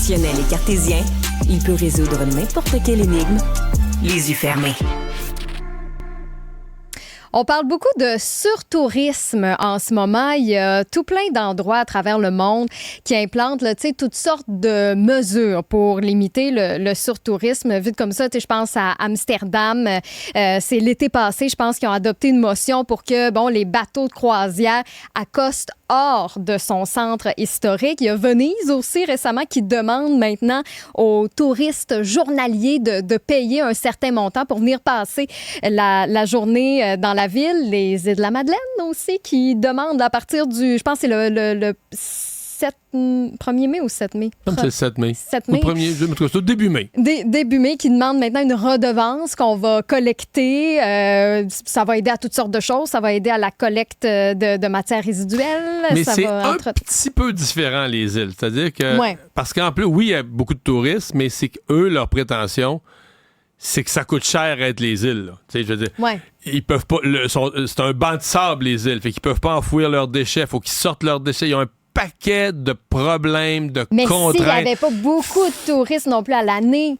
Rationnel et cartésien, il peut résoudre n'importe quelle énigme, les yeux fermés. On parle beaucoup de surtourisme en ce moment. Il y a tout plein d'endroits à travers le monde qui implantent là, toutes sortes de mesures pour limiter le surtourisme. Vite comme ça, je pense à Amsterdam. C'est l'été passé, je pense qu'ils ont adopté une motion pour que les bateaux de croisière accostent hors de son centre historique. Il y a Venise aussi récemment qui demande maintenant aux touristes journaliers de payer un certain montant pour venir passer la journée dans la ville. Les îles de la Madeleine aussi qui demandent à partir du, je pense que c'est le 1er mai ou 7 mai? C'est le 7 mai. 7 mai. Le 1er juillet, c'est début mai. Début mai, qui demande maintenant une redevance qu'on va collecter. Ça va aider à toutes sortes de choses. Ça va aider à la collecte de matières résiduelles. Mais ça c'est va un petit peu différent, les îles. C'est-à-dire que... Ouais. Parce qu'en plus, oui, il y a beaucoup de touristes, mais c'est qu'eux, leur prétention, c'est que ça coûte cher être les îles. Tu sais, je veux dire, ouais. Ils peuvent pas... c'est un banc de sable, les îles. Fait qu'ils peuvent pas enfouir leurs déchets. Il faut qu'ils sortent leurs déchets. Ils ont un paquet de problèmes, de mais contraintes. Mais s'il n'y avait pas beaucoup de touristes non plus à l'année...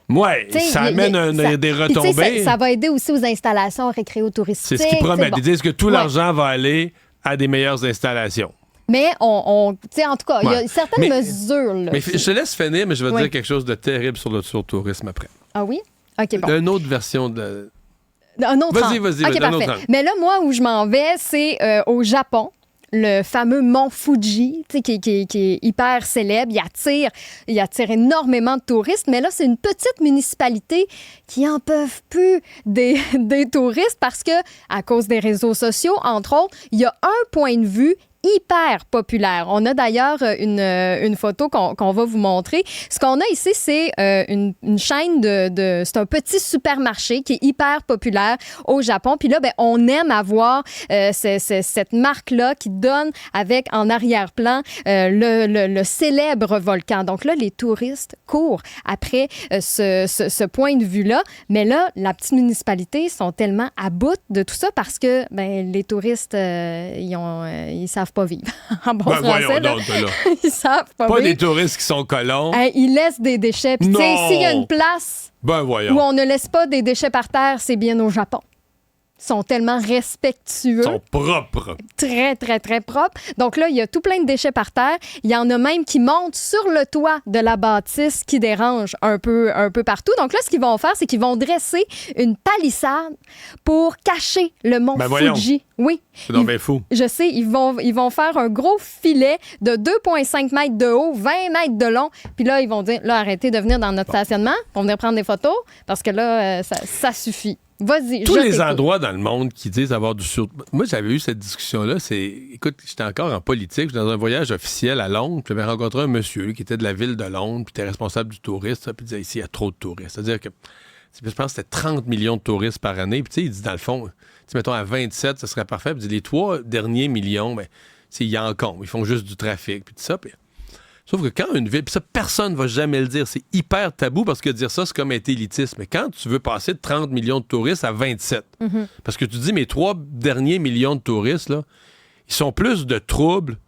Oui, ça amène des retombées. Ça va aider aussi aux installations récréo-touristiques. C'est ce qu'ils promettent. Ils disent que tout l'argent va aller à des meilleures installations. Mais en tout cas, il y a certaines mesures. Là, mais je te laisse finir, mais je vais dire quelque chose de terrible sur le surtourisme après. Ah oui? OK, bon. Une autre version de... Un autre Vas-y, OK, un autre parfait. Mais là, moi, où je m'en vais, c'est au Japon. Le fameux mont Fuji, qui est hyper célèbre. Il attire énormément de touristes. Mais là, c'est une petite municipalité qui n'en peuvent plus des touristes parce que, à cause des réseaux sociaux, entre autres, il y a un point de vue hyper populaire. On a d'ailleurs une photo qu'on va vous montrer. Ce qu'on a ici, c'est une chaîne c'est un petit supermarché qui est hyper populaire au Japon. Puis là, on aime avoir cette marque-là qui donne avec en arrière-plan le célèbre volcan. Donc là, les touristes courent après ce point de vue-là. Mais là, la petite municipalité sont tellement à bout de tout ça parce que les touristes, ils savent pas vivre. En bon français, là. Ils savent pas vivre. Pas des touristes qui sont colons. Ils laissent des déchets. Puis, s'il y a une place où on ne laisse pas des déchets par terre, c'est bien au Japon. Ils sont tellement respectueux. Ils sont propres. Très, très, très propres. Donc là, il y a tout plein de déchets par terre. Il y en a même qui montent sur le toit de la bâtisse qui dérangent un peu partout. Donc là, ce qu'ils vont faire, c'est qu'ils vont dresser une palissade pour cacher le mont Fuji. Oui. C'est donc bien fou. Je sais, ils vont faire un gros filet de 2,5 mètres de haut, 20 mètres de long. Puis là, ils vont dire, là, arrêtez de venir dans notre stationnement pour venir prendre des photos parce que là, ça suffit. Vas-y, tous les endroits dans le monde qui disent avoir du Moi, j'avais eu cette discussion-là. Écoute, j'étais encore en politique. J'étais dans un voyage officiel à Londres. Puis j'avais rencontré un monsieur qui était de la ville de Londres, puis était responsable du tourisme. Puis il disait, ici, il y a trop de touristes. C'est-à-dire que, je pense que c'était 30 millions de touristes par année. Puis il dit, dans le fond, mettons à 27, ce serait parfait. Puis il dit, les 3 derniers millions, ils en comptent. Ils font juste du trafic. Puis tout ça. Puis... Sauf que quand une ville, puis ça, personne ne va jamais le dire, c'est hyper tabou parce que dire ça, c'est comme être élitiste. Mais quand tu veux passer de 30 millions de touristes à 27, parce que tu dis, mes 3 derniers millions de touristes, là, ils sont plus de troubles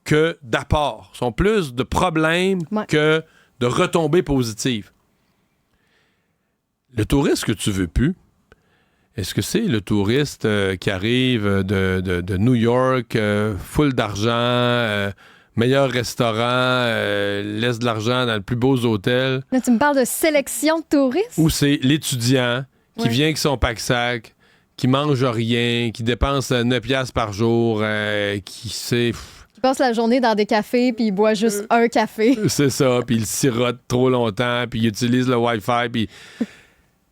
que d'apports. Ils sont plus de problèmes que de retombées positives. Le touriste que tu veux plus, est-ce que c'est le touriste qui arrive de New York, full d'argent, meilleur restaurant, laisse de l'argent dans les plus beaux hôtels? Là, tu me parles de sélection de touristes? Ou c'est l'étudiant qui vient avec son pack-sac, qui mange rien, qui dépense 9 piastres par jour, qui sait... Qui passe la journée dans des cafés puis il boit juste un café. C'est ça, puis il sirote trop longtemps, puis il utilise le Wi-Fi, puis...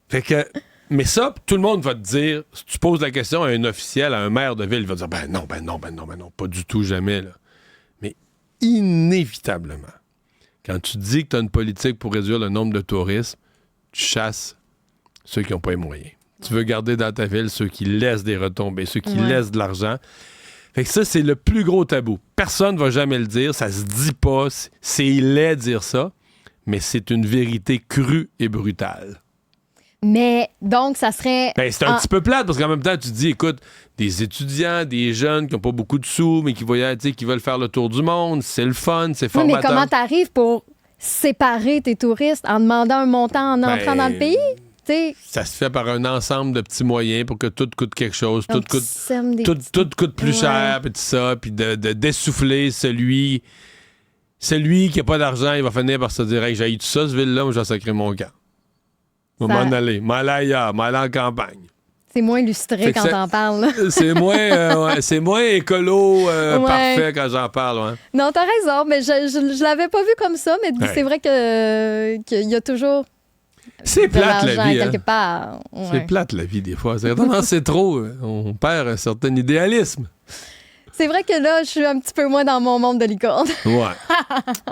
Fait que... Mais ça, tout le monde va te dire, si tu poses la question à un officiel, à un maire de ville, il va te dire, non, pas du tout, jamais, là. Mais inévitablement, quand tu dis que tu as une politique pour réduire le nombre de touristes, tu chasses ceux qui n'ont pas les moyens. Tu veux garder dans ta ville ceux qui laissent des retombées, ceux qui laissent de l'argent. Fait que ça, c'est le plus gros tabou. Personne ne va jamais le dire, ça se dit pas, c'est laid de dire ça, mais c'est une vérité crue et brutale. Mais donc, ça serait... c'est un petit peu plate, parce qu'en même temps, tu te dis, écoute, des étudiants, des jeunes qui n'ont pas beaucoup de sous, mais qui veulent faire le tour du monde, c'est le fun, c'est formateur. Mais comment t'arrives pour séparer tes touristes en demandant un montant en entrant dans le pays? T'sais, ça se fait par un ensemble de petits moyens pour que tout coûte quelque chose, tout coûte plus cher, puis tout ça, puis de dessouffler celui qui n'a pas d'argent, il va finir par se dire hey, j'ai eu tout ça, ce ville-là, moi, je vais sacrer mon camp. Je vais m'en aller ailleurs, m'en aller en campagne. C'est moins illustré quand t'en parles. C'est moins écolo parfait quand j'en parle. Ouais. Non, t'as raison, mais je l'avais pas vu comme ça, mais c'est vrai qu'il y a toujours... C'est plate, la vie. Quelque part. Ouais. C'est plate, la vie, des fois. Quand c'est trop, on perd un certain idéalisme. C'est vrai que là, je suis un petit peu moins dans mon monde de licorne. Ouais.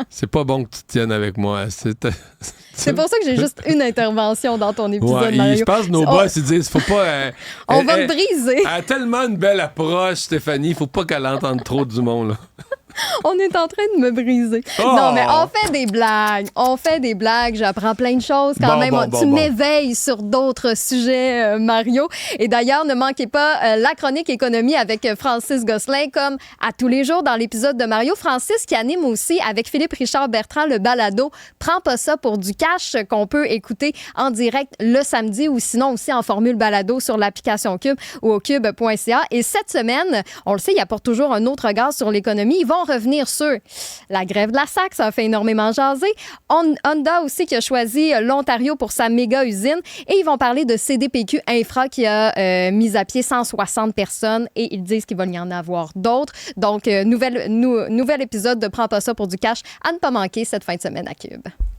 C'est pas bon que tu te tiennes avec moi. C'est pour ça que j'ai juste une intervention dans ton épisode, Mario. Je pense que nos boss, ils disent, faut pas... on va me briser. Elle a tellement une belle approche, Stéphanie, faut pas qu'elle entende trop du monde, là. On est en train de me briser. Oh! Non, mais on fait des blagues. J'apprends plein de choses quand même. Tu m'éveilles sur d'autres sujets, Mario. Et d'ailleurs, ne manquez pas la chronique économie avec Francis Gosselin, comme à tous les jours dans l'épisode de Mario. Francis qui anime aussi avec Philippe Richard Bertrand le balado Prends pas ça pour du cash qu'on peut écouter en direct le samedi ou sinon aussi en formule balado sur l'application Cube ou au cube.ca. Et cette semaine, on le sait, il apporte toujours un autre regard sur l'économie. Ils vont revenir sur la grève de la SAC, ça a fait énormément jaser. Honda aussi qui a choisi l'Ontario pour sa méga usine et ils vont parler de CDPQ Infra qui a mis à pied 160 personnes et ils disent qu'il va y en avoir d'autres. Donc, nouvel épisode de Prends pas ça pour du cash à ne pas manquer cette fin de semaine à Cube.